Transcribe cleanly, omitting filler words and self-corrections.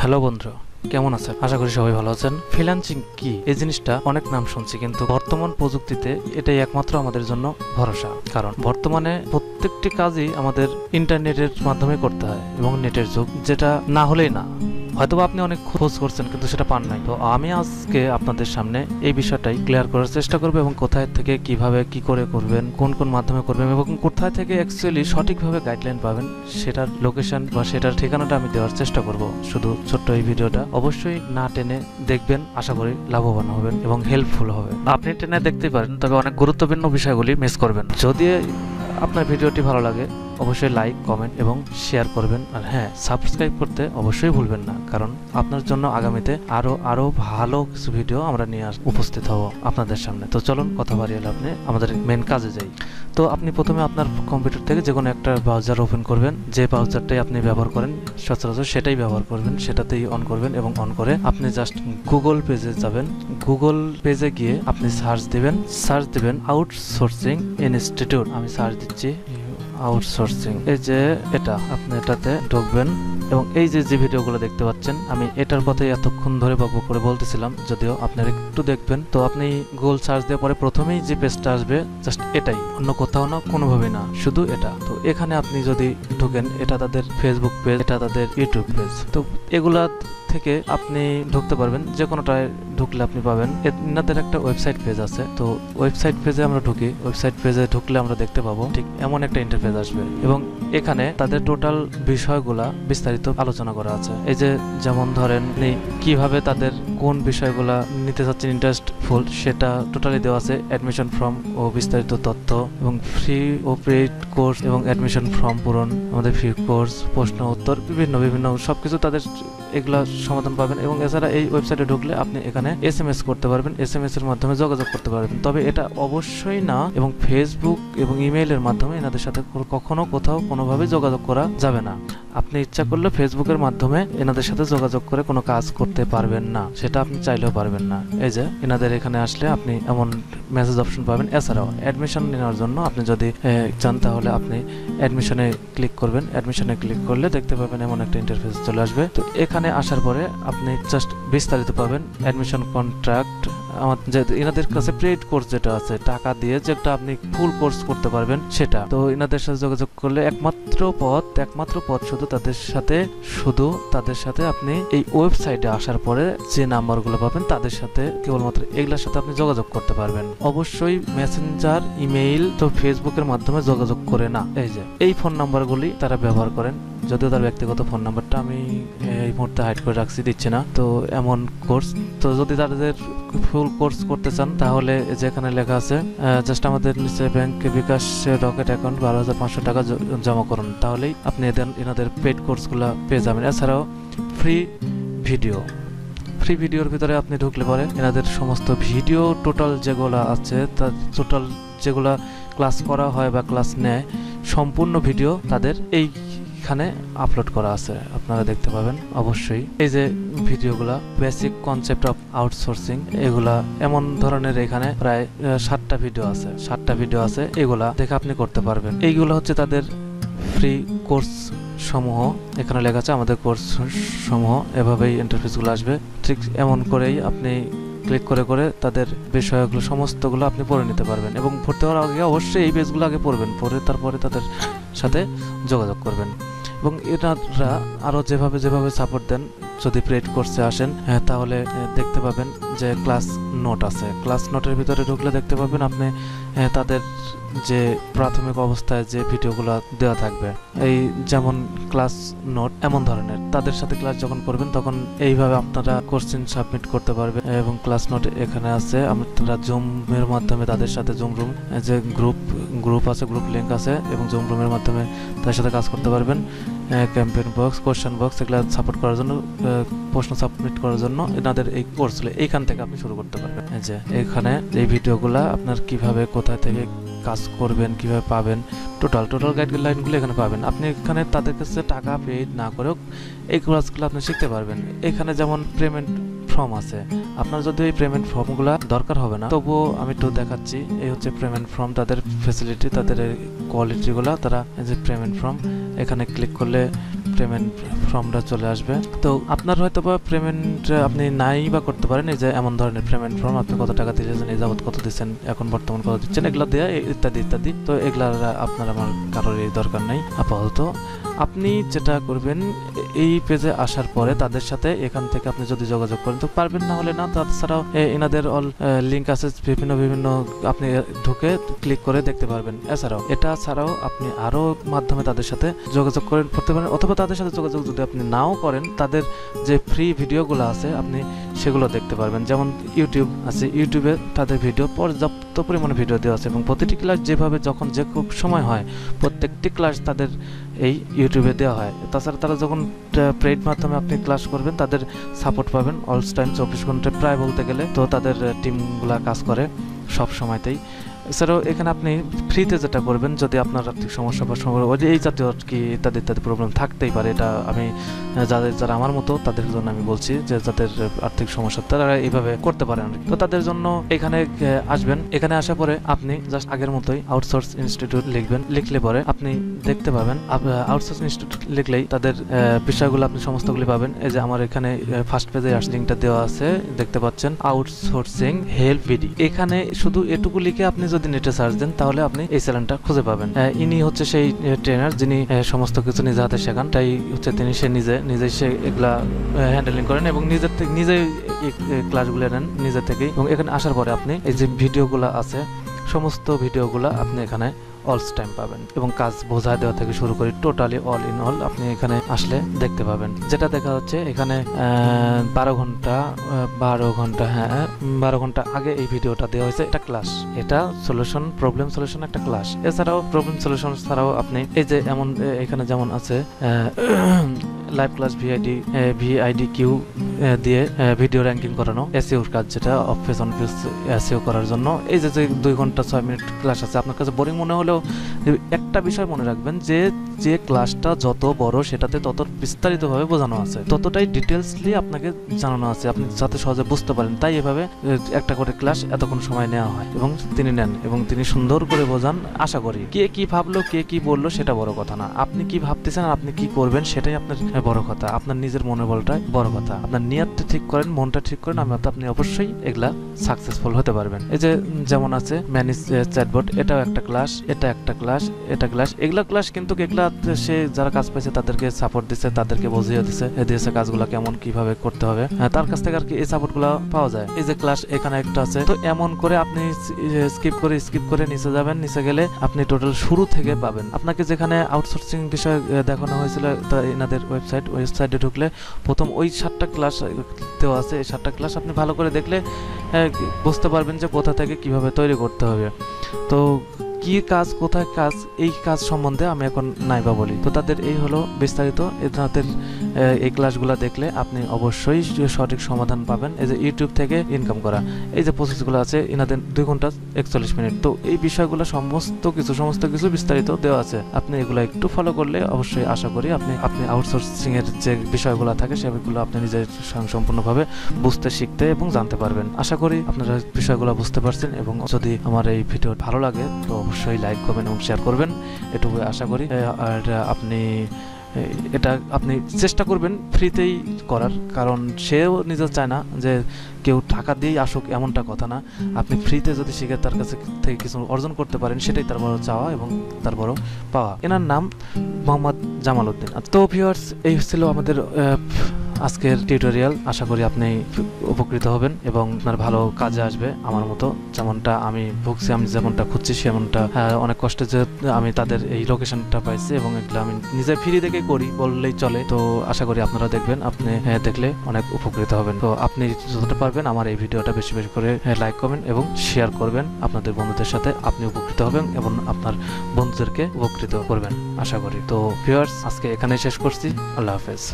Hello বন্ধুরা, কেমন আছেন? আশা করি সবাই ভালো আছেন। ফ্রিল্যান্সিং কি এই জিনিসটা অনেক নাম শুনছি, কিন্তু বর্তমান প্রযুক্তিতে এটাই একমাত্র আমাদের জন্য ভরসা। কারণ বর্তমানে প্রত্যেকটি কাজই আমাদের ইন্টারনেটের মাধ্যমে করতে হয় এবং নেটের যুগ, যেটা না হলেই না। হয়তোবা আপনি অনেক খোঁজ করছেন কিন্তু সেটা পান নাই। তো আমি আজকে আপনাদের সামনে এই বিষয়টাই ক্লিয়ার করার চেষ্টা করব এবং কোথায় থেকে কিভাবে কি করে করবেন, কোন কোন মাধ্যমে করবেন এবং কোথায় থেকে অ্যাকচুয়ালি সঠিকভাবে গাইডলাইন পাবেন, সেটার লোকেশন বা সেটার ঠিকানাটা আমি দেওয়ার চেষ্টা করব। শুধু ছোট্ট এই ভিডিওটা অবশ্যই না টেনে দেখবেন, আশা করি লাভবান হবেন এবং হেল্পফুল হবে। আপনি টেনে দেখতেই পারেন, তবে অনেক গুরুত্বপূর্ণ বিষয়গুলি মিস করবেন। যদি আপনার ভিডিওটি ভালো লাগে অবশ্যই লাইক, কমেন্ট এবং শেয়ার করবেন। আর হ্যাঁ, সাবস্ক্রাইব করতে অবশ্যই ভুলবেন না, কারণ আপনার জন্য আগামীতে আরো ভালো কিছু ভিডিও আমরা নিয়ে উপস্থিত হব আপনাদের সামনে। তো চলুন কথা বাড়িয়ে আপনি আমাদের মেন কাজে যাই। তো আপনি প্রথমে আপনার কম্পিউটার থেকে যে কোনো একটা ব্রাউজার ওপেন করবেন। যে ব্রাউজারটাই আপনি ব্যবহার করেন সচরাচর সেটাই ব্যবহার করবেন, সেটাতেই অন করবেন এবং অন করে আপনি জাস্ট গুগল পেজে যাবেন। গুগল পেজে গিয়ে আপনি সার্চ দিবেন আউটসোর্সিং ইনস্টিটিউট। আমি সার্চ দিচ্ছি আউটসোর্সিং। এই যে এটা, আপনি এটাতে ঢুকবেন এবং এই যে ভিডিওগুলো দেখতে পাচ্ছেন, আমি এটার কথাই এতক্ষণ ধরে বকবক করে বলতেছিলাম, যদিও আপনারা একটু দেখবেন। তো আপনি গুগল সার্চ দেওয়ার পরে প্রথমেই যে পেজটা আসবে জাস্ট এটাই, অন্য কোথাও না, কোনোভাবে না, শুধু এটা। তো এখানে আপনি যদি ঢুকেন, এটা তাদের ফেসবুক পেজ, এটা তাদের ইউটিউব পেজ। তো এগুলা থেকে আপনি ঢুকতে পারবেন, যে কোনোটায় ঢুকলে আপনি পাবেন। এনাদের একটা ওয়েবসাইট পেজ আছে। তো ওয়েবসাইট পেজে আমরা ঢুকি। ওয়েবসাইট পেজে ঢুকলে আমরা দেখতে পাবো ঠিক এমন একটা ইন্টারফেস আসবে এবং এখানে তাদের টোটাল বিষয়গুলা বিস্তারিত আলোচনা করা আছে। এই যে যেমন ধরেন কিভাবে তাদের কোন বিষয়গুলা নিতে চাচ্ছেন ইন্টারেস্টফুল, সেটা টোটালি দেওয়া আছে। অ্যাডমিশন ফর্ম ও বিস্তারিত তথ্য এবং ফ্রি ও পেইড কোর্স এবং অ্যাডমিশন ফর্ম পূরণ, আমাদের ফ্রি কোর্স, প্রশ্ন উত্তর, বিভিন্ন সবকিছু তাদের এগুলা সমাধান পাবেন। এবং এছাড়া এই ওয়েবসাইটে ঢুকলে আপনি এখানে SMS করতে পারবেন, SMS এর মাধ্যমে যোগাযোগ করতে পারবেন। তবে এটা অবশ্যই না এবং ফেসবুক এবং ইমেইলের মাধ্যমে এনাদের সাথে কখনো কোথাও কোনোভাবে যোগাযোগ করা যাবে না। আপনি ইচ্ছা করলে ফেসবুকের মাধ্যমে এনাদের সাথে যোগাযোগ করে কোনো কাজ করতে পারবেন না, সেটা আপনি চাইলেও পারবেন না। এই যে এনাদের এখানে আসলে আপনি এমন মেসেজ অপশন পাবেন। এছাড়াও অ্যাডমিশন নেওয়ার জন্য আপনি যদি চান তাহলে আপনি অ্যাডমিশনে ক্লিক করবেন। অ্যাডমিশনে ক্লিক করলে দেখতে পাবেন এমন একটা ইন্টারফেস চলে আসবে। তো এখানে আসার পরে আপনি জাস্ট বিস্তারিত পাবেন। অ্যাডমিশন কন্ট্রাক্ট, এনাদের কাছে পেইড কোর্স যেটা আছে, টাকা দিয়ে যেটা আপনি ফুল কোর্স করতে পারবেন সেটা। তো এনাদের সাথে যোগাযোগ করলে একমাত্র পথ শুধু তাদের সাথে আপনি এই ওয়েবসাইটে আসার পরে যে নাম্বারগুলো পাবেন তাদের সাথে, কেবলমাত্র এগুলোর সাথে আপনি যোগাযোগ করতে পারবেন। অবশ্যই মেসেঞ্জার, ইমেইল, তো ফেসবুকের মাধ্যমে যোগাযোগ করে না। এই যে এই ফোন নাম্বারগুলি তারা ব্যবহার করেন, যদিও তার ব্যক্তিগত ফোন নাম্বারটা আমি এই মুহূর্তে হাইড করে রাখছি, দিচ্ছি না। তো এমন কোর্স, তো যদি তাদের ফুল কোর্স করতে চান তাহলে যেখানে লেখা আছে জাস্ট আমাদের নিচে ব্যাংক বিকাশ রকেট অ্যাকাউন্ট 12,500 টাকা জমা করুন, তাহলেই আপনি এনাদের পেড কোর্সগুলো পেয়ে যাবেন। এছাড়াও ফ্রি ভিডিওর ভিতরে আপনি ঢুকলে পরে এনাদের সমস্ত ভিডিও টোটাল যেগুলো আছে, তার টোটাল যেগুলা ক্লাস করা হয় বা ক্লাস নেয়, সম্পূর্ণ ভিডিও তাদের এইখানে আপলোড করা আছে, আপনারা দেখতে পাবেন। অবশ্যই এই যে ভিডিওগুলা, বেসিক কনসেপ্ট অফ আউটসোর্সিং, এগুলা এমন ধরনের এখানে প্রায় 7টা ভিডিও আছে। এগুলা দেখে আপনি করতে পারবেন। এইগুলো হচ্ছে তাদের ফ্রি কোর্স সমূহ। এখানে লেখা আছে আমাদের কোর্স সমূহ। এভাবেই ইন্টারফেসগুলো আসবে। ঠিক এমন করেই আপনি ক্লিক করে তাদের বিষয়গুলো সমস্তগুলো আপনি পড়ে নিতে পারবেন এবং ভর্তি হওয়ার আগে অবশ্যই এই পেজগুলো আগে পড়বেন, পড়ে তারপরে তাদের সাথে যোগাযোগ করবেন। এবং এনারা আরও যেভাবে সাপোর্ট দেন, যদি পেইড কোর্সে আসেন তাহলে দেখতে পাবেন যে ক্লাস নোট আছে। ক্লাস নোটের ভিতরে ঢুকলে দেখতে পাবেন আপনি তাদের যে প্রাথমিক অবস্থায় যে ভিডিওগুলো দেওয়া থাকবে, এই যেমন ক্লাস নোট এমন ধরনের, তাদের সাথে ক্লাস যখন করবেন তখন এইভাবে আপনারা কোশ্চেন সাবমিট করতে পারবেন। এবং ক্লাস নোট এখানে আছে, আপনারা জুমের মাধ্যমে তাদের সাথে জুম রুম যে গ্রুপ আছে, গ্রুপ লিঙ্ক আছে এবং জুম রুমের মাধ্যমে তাদের সাথে কাজ করতে পারবেন। ক্যাম্পেইন বক্স, কোশ্চেন বক্স, এগুলো সাপোর্ট করার জন্য, প্রশ্ন সাবমিট করার জন্য এনাদের এই কোর্সগুলো এইখান থেকে আপনি শুরু করতে পারবেন। যে এখানে এই ভিডিওগুলা আপনার কিভাবে কোথায় থেকে কাজ করবেন, কিভাবে পাবেন, টোটাল গাইডলাইনগুলো এখানে পাবেন। আপনি এখানে তাদের কাছে টাকা পেইড না করেও এই ক্লাসগুলো আপনি শিখতে পারবেন। এখানে যেমন পেমেন্ট ফর্ম আছে, আপনার যদি এই পেমেন্ট ফর্মগুলো দরকার হবে না, তবুও আমি একটু দেখাচ্ছি। এই হচ্ছে পেমেন্ট ফর্ম, তাদের ফ্যাসিলিটি, তাদের কোয়ালিটিগুলো, তারা এই যে পেমেন্ট ফর্ম, এখানে ক্লিক করলে পেমেন্ট ফর্মটা চলে আসবে। তো আপনার হয়তো বা পেমেন্ট আপনি নাই বা করতে পারেন, এই যে এমন ধরনের পেমেন্ট ফর্ম, আপনি কত টাকা দিয়েছেন, এই যাবত কত দিচ্ছেন, এখন বর্তমান কত দিচ্ছেন, এগুলো দেওয়া ইত্যাদি ইত্যাদি। তো এগুলার আপনার আমার কারোর এই দরকার নেই আপাতত। আপনি যেটা করবেন, এই পেজে আসার পরে তাদের সাথে এখান থেকে আপনি যদি যোগাযোগ করেন তো পারবেন, না হলে না। তাছাড়াও এনাদের অল লিঙ্ক আছে বিভিন্ন বিভিন্ন, আপনি ঢুকে ক্লিক করে দেখতে পারবেন। এছাড়াও এটা ছাড়াও আপনি আরও মাধ্যমে তাদের সাথে যোগাযোগ করতে পারেন, অথবা তাদের সাথে যোগাযোগ যদি আপনি নাও করেন, তাদের যে ফ্রি ভিডিওগুলো আছে আপনি সেগুলো দেখতে পারবেন। যেমন ইউটিউব আছে, ইউটিউবে তাদের ভিডিও পর্যাপ্ত পরিমাণে ভিডিও দেওয়া আছে, এবং প্রতিটি ক্লাস যেভাবে যখন যে খুব সময় হয় প্রত্যেকটি ক্লাস তাদের এই ইউটিউবে দেওয়া হয়। তাছাড়া তারা যখন পেইড মাধ্যমে আপনি ক্লাস করবেন তাদের সাপোর্ট পাবেন অল টাইম 24 ঘন্টা প্রায় বলতে গেলে। তো তাদের টিমগুলা কাজ করে সব সময়তেই। এছাড়াও এখানে আপনি ফ্রিতে যেটা করবেন, যদি আপনার আর্থিক সমস্যা বা এই জাতীয় আর কি ইত্যাদি ইত্যাদি প্রবলেম থাকতেই পারে, এটা আমি যারা আমার মতো তাদের জন্য আমি বলছি, যে যাদের আর্থিক সমস্যা তারা এইভাবে করতে পারেন। তো তাদের জন্য এখানে আসবেন, এখানে আসার পরে আপনি জাস্ট আগের মতোই আউটসোর্স ইনস্টিটিউট লিখবেন। লিখলে পরে আপনি দেখতে পাবেন, আউটসোর্স ইনস্টিটিউট লিখলেই তাদের বিষয়গুলো আপনি সমস্তগুলি পাবেন। এই যে আমার এখানে ফার্স্ট পেজে লিঙ্কটা দেওয়া আছে, দেখতে পাচ্ছেন আউটসোর্সিং হেল্প ভিডি। এখানে শুধু এটুকু লিখে আপনি যদি নেটে সার্চ দেন তাহলে আপনি এই চ্যানেলটা খুঁজে পাবেন। ইনি হচ্ছে সেই ট্রেনার যিনি সমস্ত কিছু নিজে হাতে শেখান, তাই হচ্ছে তিনি নিজেই সে এগুলা হ্যান্ডেলিং করেন এবং নিজেই ক্লাসগুলো নেন নিজে থেকেই। এবং এখানে আসার পরে আপনি এই যে ভিডিওগুলো আছে সমস্ত ভিডিওগুলো আপনি এখানে অল টাইম পাবেন, এবং কাজ বোঝায় দেওয়া থেকে শুরু করে টোটালি অল ইন অল আপনি এখানে আসলে দেখতে পাবেন। যেটা দেখা হচ্ছে এখানে 12 ঘন্টা হ্যাঁ 12 ঘন্টা আগে এই ভিডিওটা দেওয়া হয়েছে। এটা ক্লাস, এটা প্রবলেম সলিউশন একটা ক্লাস। এছাড়াও প্রবলেম সলিউশন ছাড়াও আপনি এই যে এমন এখানে যেমন আছে লাইভ ক্লাস ভিআইডি কিউ দিয়ে ভিডিও র্যাঙ্কিং করানো, এসইওর কাজ, যেটা of page on page SEO করার জন্য। এই যে 2 ঘন্টা 6 মিনিট ক্লাস আছে, আপনার কাছে বোরিং মনে হলেও একটা বিষয় মনে রাখবেন, যে ক্লাসটা যত বড় সেটাতে তত বিস্তারিতভাবে বোঝানো আছে, ততটাই ডিটেলসলি আপনাকে জানানো আছে, আপনি যাতে সহজে বুঝতে পারেন। তাই এভাবে একটা করে ক্লাস এতক্ষণ সময় নেওয়া হয় এবং তিনি নেন এবং তিনি সুন্দর করে বোঝান। আশা করি কে কি ভাবলো কে কি বললো সেটা বড় কথা না, আপনি কি ভাবতেছেন আপনি কি করবেন সেটাই আপনার বড় কথা। আপনার নিজের মনের বলটাই বড় কথা। আপনার নিয়তটা ঠিক করেন, মনটা ঠিক করেন, আপনি অবশ্যই এগুলা সাকসেসফুল হতে পারবেন। এই যে যেমন আছে ম্যানেজ চ্যাটবট, এটাও একটা ক্লাস, এটা একটা ক্লাস, এটা ক্লাস। এগুলা ক্লাস কিন্তু এগুলা সে যারা কাজ পাইছে তাদেরকে সাপোর্ট দিচ্ছে, তাদেরকে বুঝিয়ে দিয়েছে কাজগুলো কেমন কিভাবে করতে হবে, তার কাছ থেকে আর কি এই সাপোর্ট গুলা পাওয়া যায়। এই যে ক্লাস এখানে একটা আছে, তো এমন করে আপনি স্কিপ করে নিচে যাবেন, নিচে গেলে আপনি টোটাল শুরু থেকে পাবেন। আপনাকে যেখানে আউটসোর্সিং বিষয় দেখানো হয়েছিল এনাদের ওয়েবসাইটে ঢুকলে প্রথম ওই 7টা ক্লাস দেওয়া আছে, এই 7টা ক্লাস আপনি ভালো করে দেখলে বুঝতে পারবেন যে কোথা থেকে কিভাবে তৈরি করতে হবে। তো কি কাজ কোথায় কাজ এই কাজ সম্বন্ধে আমি এখন নাইবা বলি। তো তাদের এই হলো বিস্তারিত। তাদের এই ক্লাসগুলো দেখলে আপনি অবশ্যই সঠিক সমাধান পাবেন। এই যে ইউটিউব থেকে ইনকাম করা, এই যে প্রসেসগুলো আছে এনাদের 2 ঘন্টা 41 মিনিট। তো এই বিষয়গুলো সমস্ত কিছু বিস্তারিত দেওয়া আছে, আপনি এগুলো একটু ফলো করলে অবশ্যই আশা করি আপনি আউটসোর্সিং এর যে বিষয়গুলো থাকে সেগুলো আপনি নিজে সম্পূর্ণভাবে বুঝতে শিখতে এবং জানতে পারবেন। আশা করি আপনারা বিষয়গুলো বুঝতে পারছেন, এবং যদি আমার এই ভিডিও ভালো লাগে তো অবশ্যই লাইক করবেন এবং শেয়ার করবেন, এটুকু আশা করি। আর এটা আপনি চেষ্টা করবেন ফ্রিতেই করার, কারণ সেও নিজে চায় না যে কেউ টাকা দিয়েই আসুক, এমনটা কথা না। আপনি ফ্রিতে যদি শিখে তার কাছে থেকে কিছু অর্জন করতে পারেন সেটাই তার বড় চাওয়া এবং তার বড় পাওয়া। এনার নাম মোহাম্মদ জামাল উদ্দিন। তো ভিউয়ার্স, এই ছিল আমাদের আজকের টিউটোরিয়াল। আশা করি আপনি উপকৃত হবেন এবং আপনার ভালো কাজে আসবে আমার মতো, যেমনটা আমি ভুগছি, আমি যেমনটা খুঁজছি সেমনটা অনেক কষ্টে যে আমি তাদের এই লোকেশনটা পাইছি এবং এগুলো আমি নিজে ফ্রি থেকে করি বললেই চলে। তো আশা করি আপনারা দেখবেন, আপনি দেখলে অনেক উপকৃত হবেন। তো আপনি যতটা পারবেন আমার এই ভিডিওটা বেশি বেশি করে লাইক করবেন এবং শেয়ার করবেন আপনাদের বন্ধুদের সাথে, আপনি উপকৃত হবেন এবং আপনার বন্ধুদেরকে উপকৃত করবেন আশা করি। তো ভিউয়ার্স, আজকে এখানেই শেষ করছি। আল্লাহ হাফেজ।